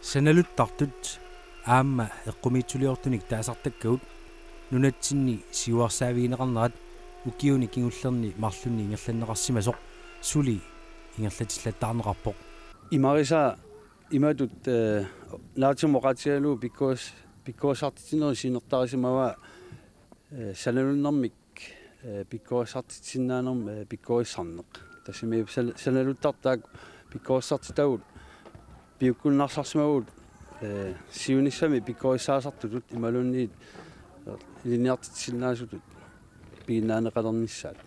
Sanaluttartut aamma eqqumiitsuliortunik taasartakkagut nunatsinni siuarsaaviineqarnerat ukiuni kingullerni marlunni ingerlanneqarsimasoq suli ingerlatillattaarneqarpoq imarisa imatut naatsumoqatialu because sinertarisimawa sanalunnermik because-artitsinnaanерм because-sarneq tassimi sanaluttartaak because-sartitagut piukkunnarsarsimagut siunissami because-saasartutut imalunniit iliniartitsinnaasutut piinnaaneqalernissaat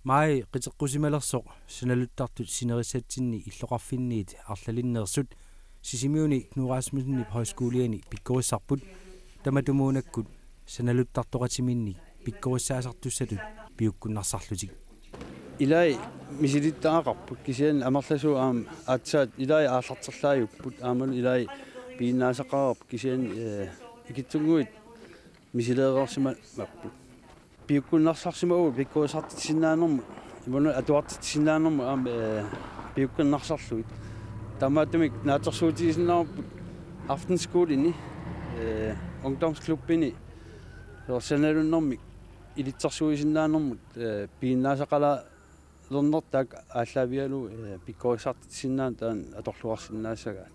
mai qiteqqusimalersoq sanaluttartut sinerisatsinni illoqarfinniit arlalinneersut sisimiuni Knuarasmussenni højskoleani pikkorissarput tamatumuunakkut sanaluttartoqatiminni pikkorissaasartussatut piukkunnarsarlutik ilai misilittaaqarput kisian amerlasu aatsaat ilai aallarterlaajukput aamalu ilai piinnaasaqarp kisian ikitsunguit misileereersima mapput piukkunnarsarsimagu pikkorisartitsinnaanерм imunu atuartitsinnaanерм piukkunnarsarluit tamaatumik naatersuutigisinnaarput aftenskuulini ungdomsklubbini sanalunnermik ilitsersuisinnaanермут piinnaasaqalernertaak ааllavialu pikkorisartitsinnaан taan atorluarsinnaassagaat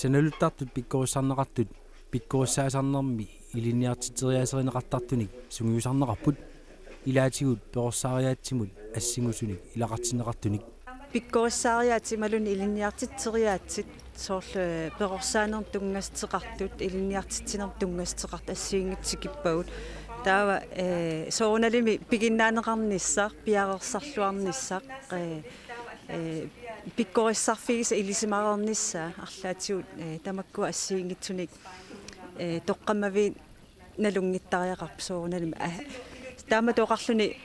sanaluttartut pikkorissarneqartut pikkorissaasarnermi iliniartiteriaaserineqartartunik sungiusarneqarput ilaatigut peqorsaariaatsimut assингусуник илақартинеқартуник pikkorissaariaatimaluni iliniartiteriaatsit soorlu peqorsaanerm tungasteqartut iliniartitinerm tungasteqart assiingitsikippagut taava soorunalimi piginnaaneqarnissaq piarersarluarnissaq pikkorissarfigisa ilisimarernissa арлаатигут тамаккуа ассиингитсуник тоққаммави налунгиттариақарп сооруналими таама тоқарлуни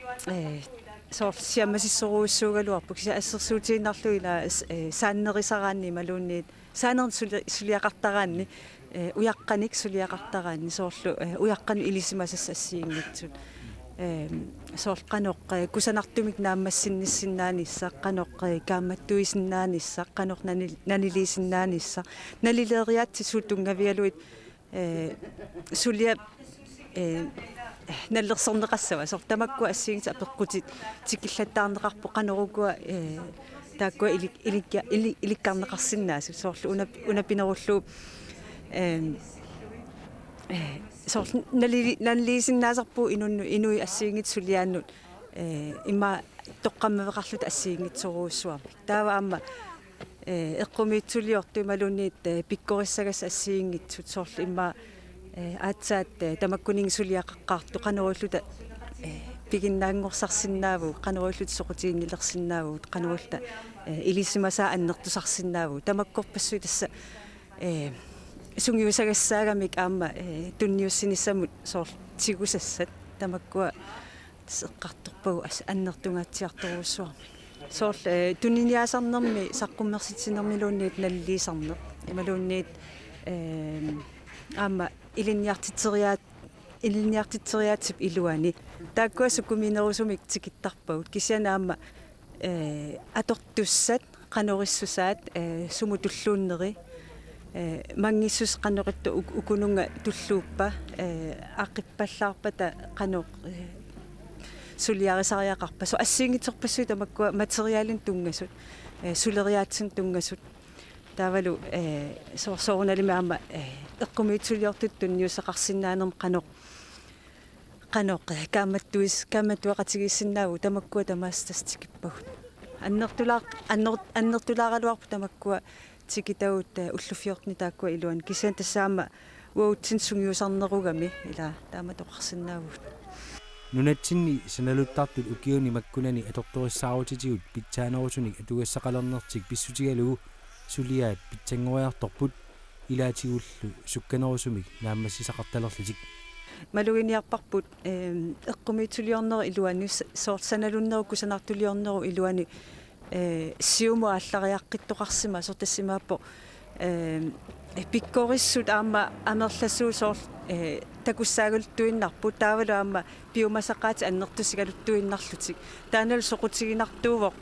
сиаммасиссоруиссуугалуарпу кися ассерсуутииннарлу ила сааннерисараанни малуунниит саанерн сулиақартараанни уяққаник сулиақартараанни соорлу уяққани илисимасас ассиингитсут соорқаноқ кусанартумик нааммассинниссиннаанисса қаноқ каамматтуисиннаанисса қаноқ нанилисиннаанисса налилериатси суултунгавиалуит сулиа наллерсорнеқассава сортамакку ассиингит апеққутит тикиллаттаарнеқарпо қанорукуа тааккуа иликкарнеқарсиннаасу соорлу унапинеруллу соорлу налилисиннаасарпу инуи ассиингит сулиааннут имма тоққаммавеқарлут ассиингитсоруussуарпик таава аама эққумиитсулиорту малунниит пиккориссагас ассиингитсут соорлу имма аатсаат тамаккунинг сулиақаққарту қанеруллута пигиннаангорсарсинааву қанеруллут соқутиингилерсинааву қанерулта илисимасаа аннертусарсинааву тамаккорпассуи тасса сунгиусагассаагамик аама тунниуссинissамут соор тигусассат тамаккуа тасеққарторпагу аннертунгаатсиарторуussуарми соор туниниаасарнерми саққуммерситсинермилуунниит наллиисарнеқ ималуунниит аама илиниартитериаатип илуани тааккуа сукуминерусумик тикиттарпагут кисианаама атортуссат қанориссусаат сумутуллууннери мангиссус қанеқитту укунунга туллууппа аққиппаллаарпата қанеқ сулиарисариақарпа со ассиингитерпассуи тамаккуа материалин тунгасут сулериаатсин тунгасут таавалу соорсоорналими аама эққумиитсулиортут тунниусақарсинаанерм қаноқ кааматтуақатигиссинааву тамаккуа тамаастастикиппагут аннертулааралуарпу тамаккуа тикитагут уллуффиортни тааккуа илуан кисиан тассаама уаутсин сунгиусарнеругами ила таама тоқарсинаавут нунатсинни саналуттартут укиуни маккунани аторториссааруутитигут питсаанерусуник атугассақалернертик писсутигалугу сулиаат питсангориарторпут илаатигуллу сукканерусумик нааммассисақарталерлутик малугиниарпарпут эққумиитулиорнери илуани соорсаналуннеру кусанартулиорнеру илуани сиуму аллариаққиттоқарсима сортассимааппо пиккорissut аама амерласуу соор такуссаагултуиннарпут таавалу аама биомасақаати аннертусигалуттуиннарлутик таанал соқутигинартуувоқ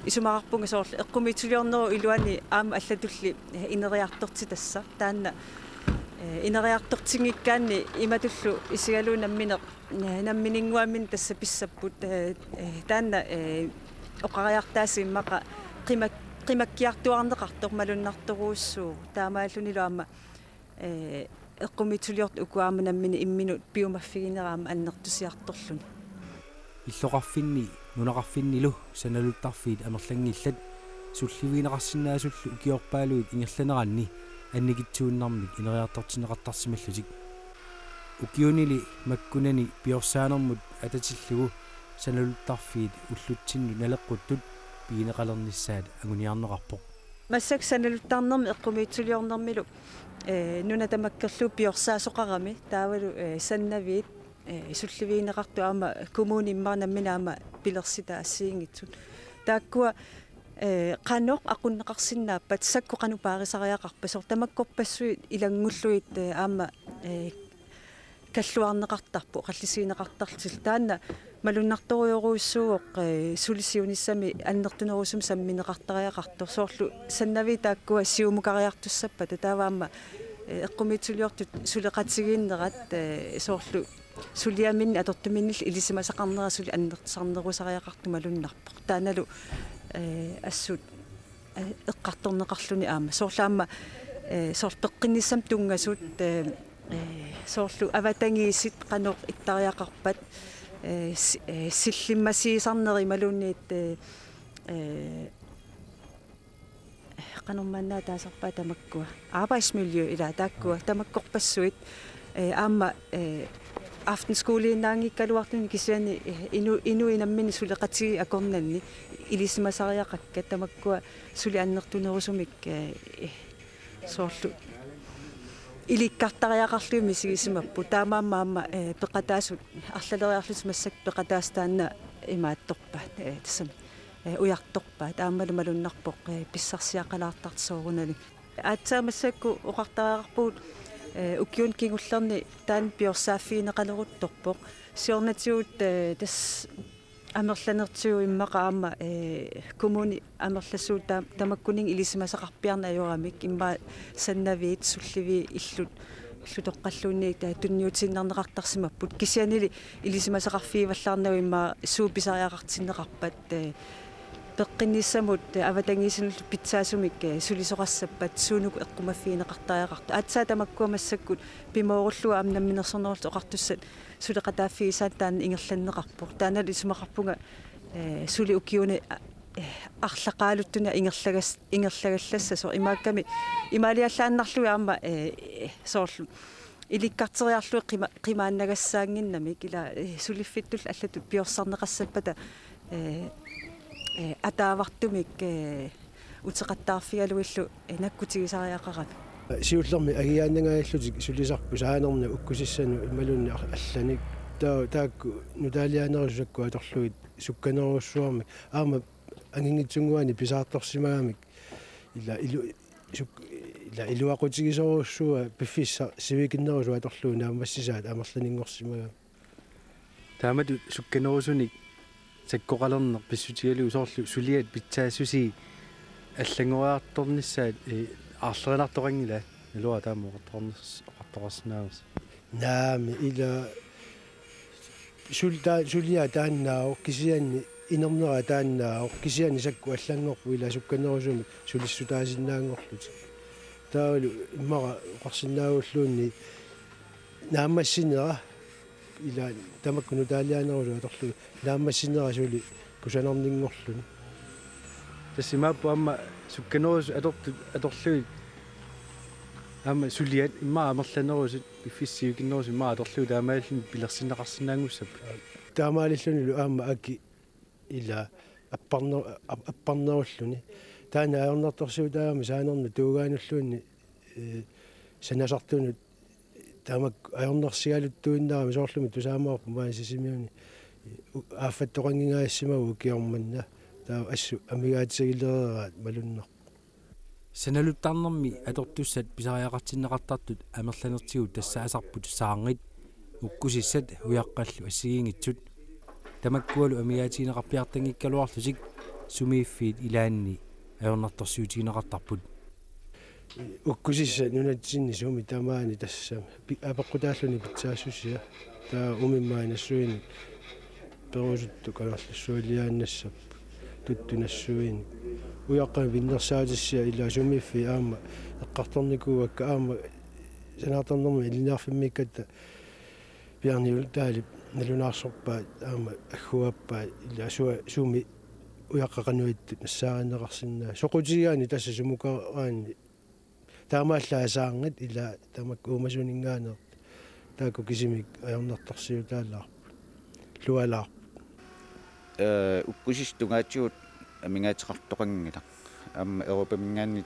исумаарпунга соор эққумиитулиорнеру илуани аама аллатулли инериарторти тасса таанна инериартортингиккаанни иматуллу исигалуу намминингуамин тасса писсаппут таанна оқариартааси иммақа qimаккиартуарнеқартор малуннарторууссуу таамааллунилу аама эққумиитулиорт укуаама наммини имминут биомаффигинераама аннертусиарторлуни иллоқарфинни нунақарфиннилу саналуттарфиит амерлангиллат сулливиинеқарсинаасуллу укиорпаалуит ингерланеранни анникитсууннармик инериартортинеқартарсималлутик укиунили маккунани пиорсаанермут ататиллугу саналуттарфиит уллутсинну налеққуттут пиинеқалерниссаат агуниарнеқарпоқ массак саналуттарнерми эққумиитулиорнэрмилу нуна тамаккерлу пиорсаасоқарами таавалу саннавиит сулливиинеқарту аама коммуни иммарнамминаама пилерсита ассиингитсут тааккуа qanoq aqunneqarsinnaappat sakku qanu paarisariaqarpasor tamakkorpassuit ilangulluit aama kalluarneqartarpu qallisiineqartartil taanna malunnartoriuruussuuq sulisiunissami annertunerusum sammineqartariaqartor soorlu sannavi taakkua siumukariartussappa taavaamma eqqumiituliortut suleqatigiinnerat soorlu suliaminni atortuminnil ilisimasaqarnerasuli annertusarnerusariaqartu malunnarpoq taanalu ассут эққарторнеқарлуни аама соорлаама соорпеққинниссам тунгасут соорлу аватангиисит қанеқ иттариақарпат силлиммасиисарнери малуунниит qanummanna taasarpaa tamakkua arbejdsmiljø ila taakkua tamakkorpassuit aama aftenskooliinnaangikkaluartuni kisiani inu inammini suleqatigi akornanni ilisimasariaqakka tamakkua suli annertunerusumik soorlu ilikkartariaqarluimi sigisimappu taamaammaama peqataasut arlaleriarlut massak peqataastaanna imaattorpaat tassami ujartorpaat aammalu malunnarpoq pissarsiaqalaartartisoorunali aatsaamassakku oqartariaqarpuut ukiun kingullerni taan piorsaaffiineqaleruttorpoq siornatigut tas amerlanertiu immaqaama kommuni amerlassuu tamakkuning ilisimasaqarpiarna ajuramik imma sannaviit sullivi illutoqqalluunni tunniutiinnerneqartarsimapput kisianili ilisimasaqarfiivallarnagu imma suupisariaqartinneqarpat peqqinnissamut avatangiisinullu pitsaasumik sulisoqassappat suunuku eqqumaffiineqartariaqartu aatsaa tamakkuamassakut pimoorulluga amnamminersornerultu oqartussat suleqataaffiisaat taanna ingerlanneqarpoq taanal isumaqarpunga suli ukiuni арлақаалуттуна ингерлагалласса соо имаакками имаалиаллааннарлуи аама соорлу иликкартериарлуи қимааннагассаангиннами кила сулиффиттул аллату пиорсарнеқассаппата атаавартумик утеқаттаарфигалуиллу наккутигисариақарами сиуллерми агиааннгааллутик сулисарпу саанерна уккусиссану ималунни алланик таакку нутаалианерусакку аторлуит сукканеруссуарми аама ангингитсунгуани писаарторсимагамик ила илуақутигисоруссуа пиффисса сивикиннерусу аторлуу наамассисаат амерланингорсимага таамату сукканерусуник саккоқалернер писсутигалуу соорлу сулиат питсаассуси аллангориарторниссаат аарлеринарторангила илуа таамоқарторнерс наами ила сулиа тааннаау кисианни инернера тааннаау кисианни сакку аллангорпу ила сукканерусуми сулиссутаасиннаангорлути таалу иммара оқарсинаагуллуунни наамассинера ила тамаккуну таалианерусу аторлу наамассинера сули кусанернингорлуни тассимааппу амма сукканерус аторлуи амма сулиат имма амерланерусут пиффиссиукиннерус имма аторлуу таамааллун пилерсиннеқарсинаангуссап таамаалиллунилу аама аки ила аппарнеруллуни таана аернарторсуу таама саанерна туугаануллуунни санасартунут таамак аёрнерсигалуттуиннарами соорлуми тусаамаарпу маан сисимиуни ааффаттоқангингаассимагу киорманна таа ассу амигаатсагилераат малуннар саналуттарнэрми атортуссат писариақартиннеқартартут амерланертигу тассаасарпут саангит уккусиссат уяққаллу ассигингитсут тамаккуалу амигаатинеқарпиартангиккалуарлусик сумииффиит илаанни аёрнарторсиутигинеқартарпут уккусисса нунатсинни суми тамаани тассама апеққутааллуни питсаассусиа таа умиммаанассуини перусутту канарлассуилиааннассап туттунассуини уяққан виннерсаатиссиа ила сумииффи аама эққарторникууакка аама санаартарнэрми илинаарфиммиккатта пиарниул таали налунаарсорпаат аама аггуаппаат ила суми уяққақануиттут нассааринеқарсиннаа соқутигаани тасса сумукааани таамааллаа саангат ила тамак уумасунингаанер тааку кисимик аёрнартарсиутаалаар луалаар уккусис тунгаатиут амингаатеқартоқангила амма европамингааннит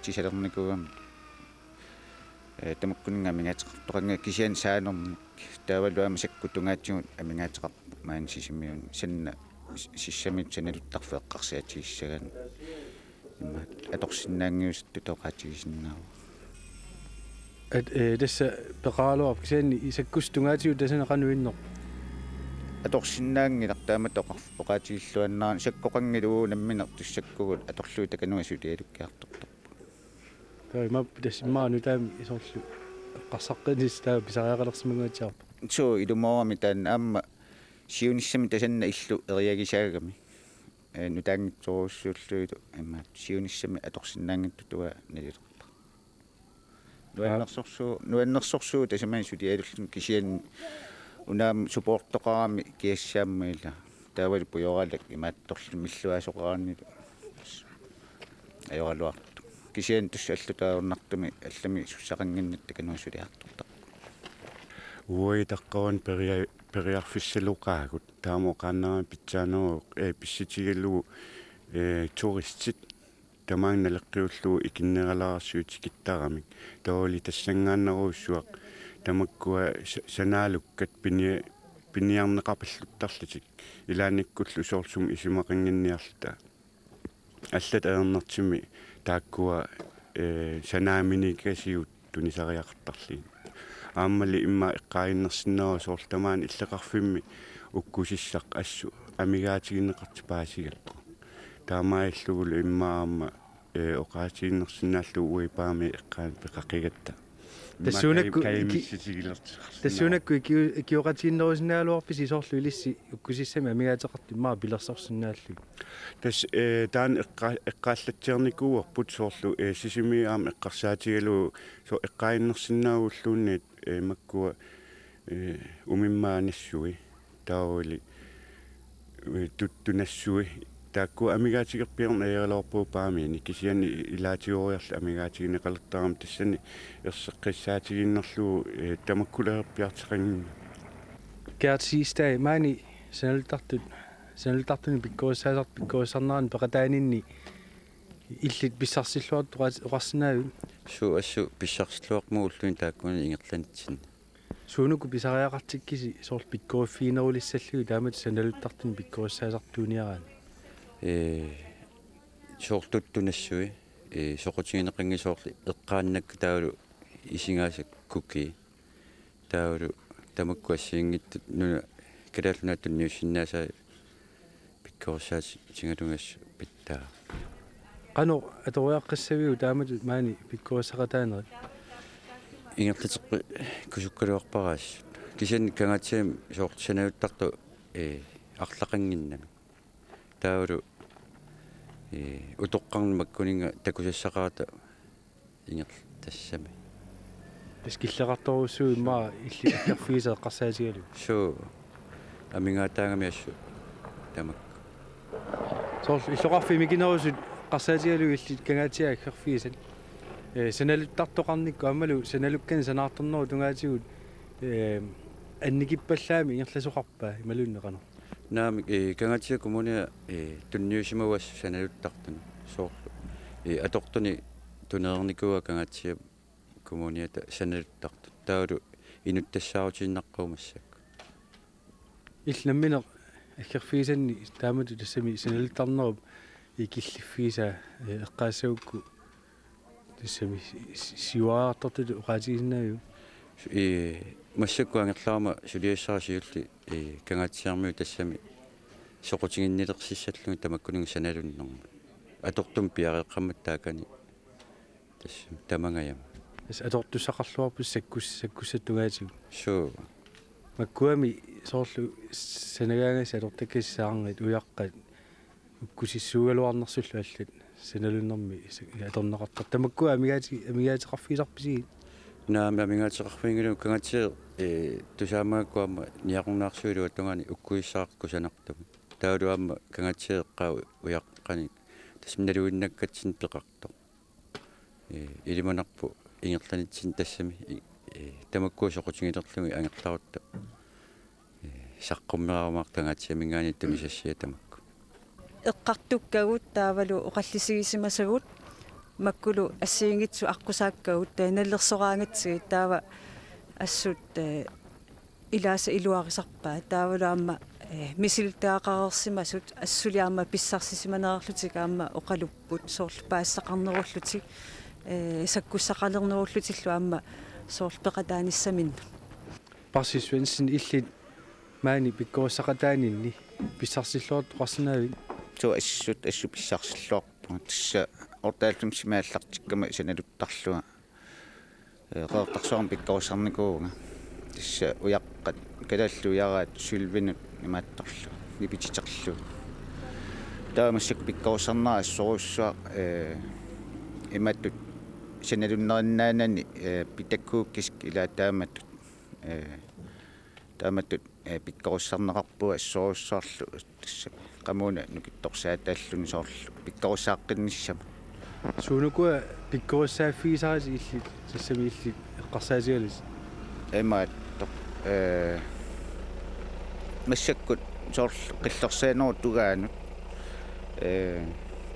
тисалерникугам тамаккуннга амингаатеқартоқанга кисиан саанерник таавалуама сакку тунгаатиут амингаатеқар маан сисимиун санна сиссамит саналуттарфеэққарсиатигиссаган имма аторсиннаангиус тутоқатигисиннаа тасса пеқаалуар кисианни исаккус тунгаатиут тасанеқануиннеқ аторсиннаангилар таамат оқарпоқатигиллуаннаа саккоқангилуу намминер туссаккугут аторлуу такануасут иалуккиартортор таа мап тасиммаану таами исорлу эққарсаққинис таа писариақалерсимагуатсиарпа соо илумоорами таан аама сиуниссами тасанна иллу эриагисаагами нутаангитсоруссууллуиту амма сиуниссами аторсиннаангитту туа налилерпа нуаннерсорсуу тасамаан сутиалуллун кисиан унаам суппорттоқарами киассааммаила таавали пуйоралак имаатторлу миллуасоқарааннилу аёралуарту кисиан туссаллу таарнартуми аллами суссақангиннат кануасулиартортар уоитаққаван периарфиссалуқаагут таамоқааннаа питсаанеру писситигаллугу туристит тамаанналеққиуллугу икиннералаарсуут киттарамик тооли тассангааннеруссуақ тамаккуа санаалуккат пиниарнеқарпаллуттарлутик илааниккуллу соорсум исимақангинниарлута аллат аернартими тааккуа санааминикасиут тунисариақартарли ааммали имма эққаиннерсиннеру соорлтамаан иллеқарфимми уккусиссақ ассу амигаатигинеқарти паасигаппу таамаиллугулу иммаама оқаатигиннерсинааллу уипаами эққаан пеқақигатта тассуунакку икиоқатигиннерусинаалуарпис исоорлу илисси уккусиссами амигаатеқарти маа пилерсорсинааллу тас таан эққааллатсиарникууарпут соорлу сисимиаама эққарсаатигалу со эққаиннерсинаагуллуунниит маккуа умиммаанассуи тааули туттунассуи таакку амигаатигерпиерна яалорпуу паамини кисиани илаатиориарла амигаатигинеқалертарам тассани ерсеққиссаатигиннерлуу тамаккулерпиартеқангин кеатсиистай маани саналтартуни пиккуассаасарт пиккуассарнеран пеқатаанинни иллит писсарсиллуарту оқарсинаави суу ассу писсарсиллуарму уллуин тааккуни ингерланитсин суунуку писариақартиккиси сорл пиккуаффиинерулиссаллуги таамат саналтартуни пиккуассаасартууниараан соорлуттунассуи соқутигинеқангисоорли эққааннакку таалу исингаасак куки таалу тамаккуассиингиттут нуна калааллунааттунниуссиннаасаа пиккуассаат сингалунгассу питтаа qanu atoриаққиссавиу таамату маани пиккуассақатаанери ингерлитеққи кусуккалуарпараас кисиан кангаатсиам соортсанауттарту арлақангиннами таалу утоққарнамаккунинга такусассақарата ингерл тассами скиллеқарторуссуу иммаа илли аккерфиисаа эққарсаатигалу суу амингаатаагами ассу тамак сорл иллоқарфи микинерусут эққарсаатигалу илли кангаатиа аккерфиисат саналуттартоқарникку аммалу саналуккани санаарторнеру тунгаатигут анникиппаллаами ингерласоқарпаа ималууннеқано наами кангаатиа коммуниа тунниусимавас саналуттартун соорлу атортуни тунеерникуа кангаатиа коммуниата саналуттарту таалу инуттассаарутиннаққумассак иллнамминеқ аккерфигисанни таамату тассами саналуттарнеруп икиллиффигиса эққаассагукку тассами сиуаартартуту уқаатигиснаавиу массаккуангерлаарма сулиассарасиулли кангаатсиармиу тассами соқутигиннилерсиссаллуги тамаккунинг саналуннэрму атортум пиареққаммат таакани тассам тамангаяма ас атортуссақарлуарпус саккуссаттугаатигу суу маккуами соорлу санагаангас атортаккиссаарнит уяққат уккусиссуугалуарнерсуллу аллат саналуннэрми аторнеқартар тамаккуа амигаатеқарфигисарписигит наами амигаатеқарфигилу кангаатсиер тусаамааккуама ниақунаарсуилу аттугаани уккуиссаақку санартама таалуаама кангаатсиеққаа уяққани тасминалуиннаккатсин пеқарто илиманарпу ингерланитсин тассами тамаккуу соқутингилерлуги ангерларутта саққуммераармаар кангаатсиамингаани тамисассия тамакку эққартуккагут таавалу оқаллисигисимасагут маккулу ассиингитсу аққусааккагут наллерсораангатсигит таава ассут илааса илуарисарпаа таавалаама мисилтаақарерсимасут ассулиаама писсарсисиманерерлутик аама оқалуппут соорлу паассақарнеруллутик саккуссақалернеруллутиллу аама соорлу пеқатааниссаминну парсисвенсин иллит маани пиккооссақатаанинни писсарсиллуут қарсинаави ту ассу писсарсиллуарпу тасса ортааллумсимааллартиккама саналуттарлуга qeertarsuarm pikkarussarnikuunga tassa uyaqqat kalalluiaraat sulvinut imaattarlu nipititerlu taamassak pikkarussarnaa assorussua imattut sanalunnerinaanani pitakkuukkisk ila taamatut pikkarussarneqarpua assorussaarlu tassa qamuuna nukittorsaataalluni soorlu pikkarussaaqqinnissama suunukua pikkurussaafigisaras illit tassami illit eqqarsaasigalis emaattoq massakkut soorlu qillersianerut tugaanut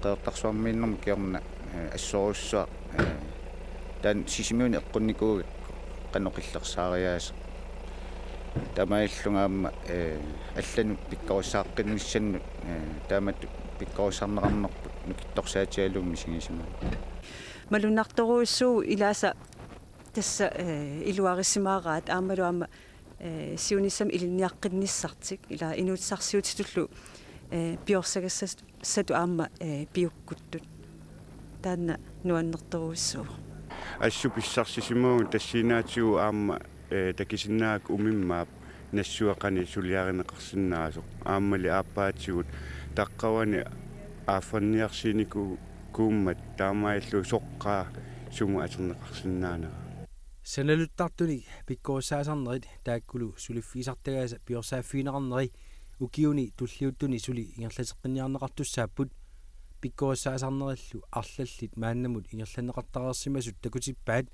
qeertarsuarmiinnermu kiorna assorussua tan sisimiuni eqqunnikugakku qanoqillersaariaasa tamaillungaamma алланут пиккорусааққиннссаннут тааматту пиккорусарнеқарнерпут нукитторсаатиалуумми сигисима малуннарторуussuu илааса тасса илуариссимаараат аамалуама сиунissam илинниаққинниссартик ила инуутсарсиутитуллу пиорсагассату аама пиуккуттут таанна нуаннерторуussuu ассу писсарсисимуу тассинаатигу аама такисиннаак умиммаап нассуақани сулиаринеқарсинаасо ааммали ааппаатигут таққавани ааффанниарсинику кууммат таамаиллу соққаа суму атернеқарсинаанера саналуттартуни пиккооссаасарнерит тааккулу сулиффисартагааса пиорсааффиинеқарнери укиуни туллиуттуни сули ингерлатеққиниарнеқартуссааппут пиккооссаасарнериллу арлаллит мааннамут ингерланеқартареерсимасут такутиппаат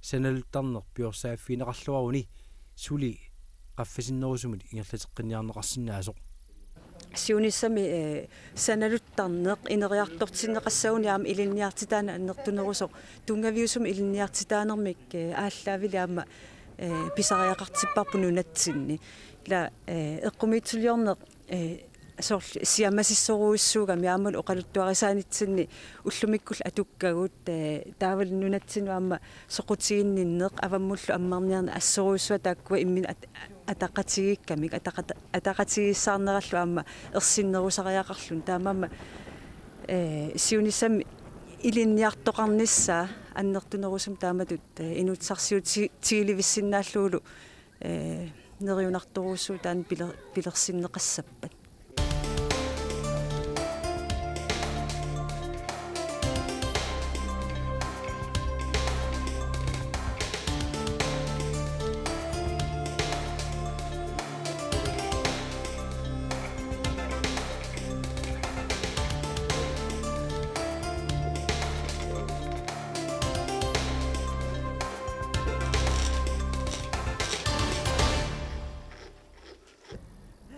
саналуттарнер пиорсааффиинеқарлуаруни сули qaffasinnерусумут ингерлатеққиниарнеқарсинаасоқ сиунissami саналуттарнеқ инериартортиннеқассагуни аама илинниартитаана аннертунерусо тунгавиусум илинниартитаанермик ааллаавили аама писариақартиппарпу нунатсинни ила эққумиитсулиорнеқ сорл сиамасиссоруиссуугами аамал оқалуттуарисаанитсинни уллумиккул атуккагут таавал нунатсину аама соқутигинниннеқ аваммуллу аммарниарна ассоруиссуа тааккуа иммин атақатигиккамик атақатигиссаарнераллу аама ерсиннерусариақарлун таамаама сиунissam илинниартоқарнissaa аннертунерусум тааматут инуутсарсиут тигиливиссиннааллуулу нериунарторуussuu таан пилерсиннеқассаппат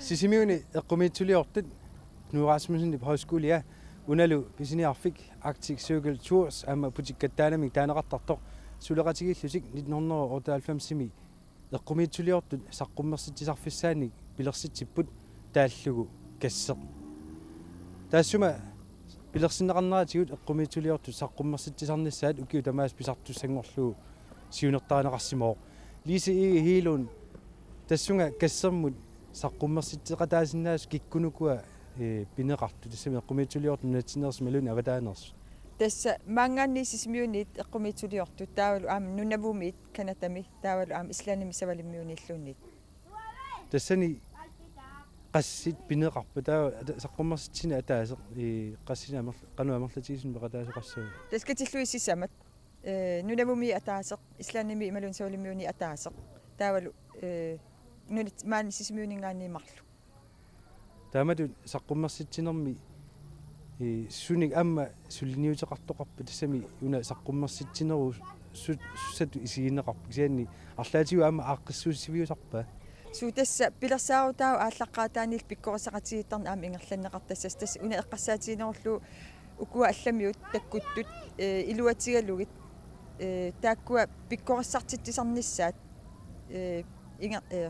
sisimiuni eqqumiitsuliortut nuurasmusinni højskole unalu pisiniarfik Arctic Circle Tours amma putikkattaanamik taaneqartartoq suleqatigillusik 1998-simi eqqumiitsuliortut saqqummersitsisarfissaanik pilersitsipпут тааллугу кассеқ таассума пилерсиннеқарнератигут эққумиитсулиорту саққуммерситсисарниссаат укиу тамаас писартуссангорлугу сиунертаанеқарсимоо лиси и хилун тассунга кассермут саққуммерситсеқатаасиннаас киккунукуа пинеқарту тассами эққумиитсулиорту натсинерс малуни аватаанерс тасса маангаанниисисмиунит эққумиитсулиорту таавалу аама нунавумит канатами таавалу аама ислааними савалиммиуниллуунит тассани qassит пинеқарпа таа саққуммерситсина атаасеқ qassина qanуамерлатигисун пеқатаасеқассуу таскатиллуисисамат нунавуми атаасеқ ислааними ималун савалиммиуни атаасеқ таавалу нунит маанисисмиунингаанниимарлу таамату саққуммерситсинерми суник амма суллиниутеқартоқарпа тассами уна саққуммерситсинеру суссату исигинеқарпа кисианни арлаатигу амма ааққиссууссивиусарпа сутасса пилерсаарутаа ааллаққаатаанил пиккорисақатигиттарна аама ингерланнеқартассас тасса уна эққассаатигинеруллу укуа алламиут таккуттут илуатигалугит тааккуа пиккориссартитсисарниссаат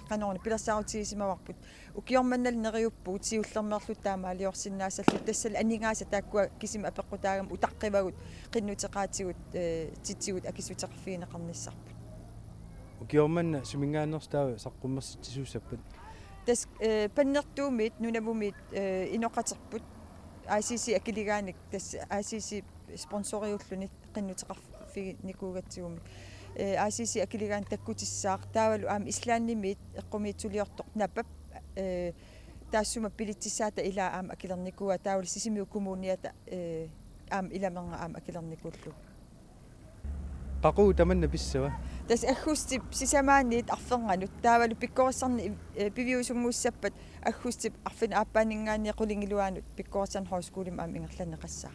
qanорни пилерсаарутигисимаварпут укиорманнал нериуппуут сиуллермерлут таамаалиорсиннаассаллу тассал анингааса тааккуа кисима апеққутаагам утаққивагут қиннутеқаатигут титсигут акисутеқарфиинеқарниссарпут укиорманна сумингааннерстаа саққуммерситсисууссаппат тас паннертуумит нунавумит иноқатерпут ICC акилигааник тас ICC спонсориуллуни қиннутеқарфи никуугатсигуми ICC акилигаан таккутиссаақ таавалу аама ислааннимит эққумиитсулиортоқ напап таассума пилитсисаата илаа аама акилерникуа таавал сисимиу коммуниата аама иламернга аама акилерникуллу qaquu tamanna pissava тас аггустип сисамаанниит арфернганут таавалу пиккориссарни пивиусунгууссаппат аггустип арфин ааппаанингаани qulingilуаанут пиккориссан хоускуулим аама ингерланеқассаа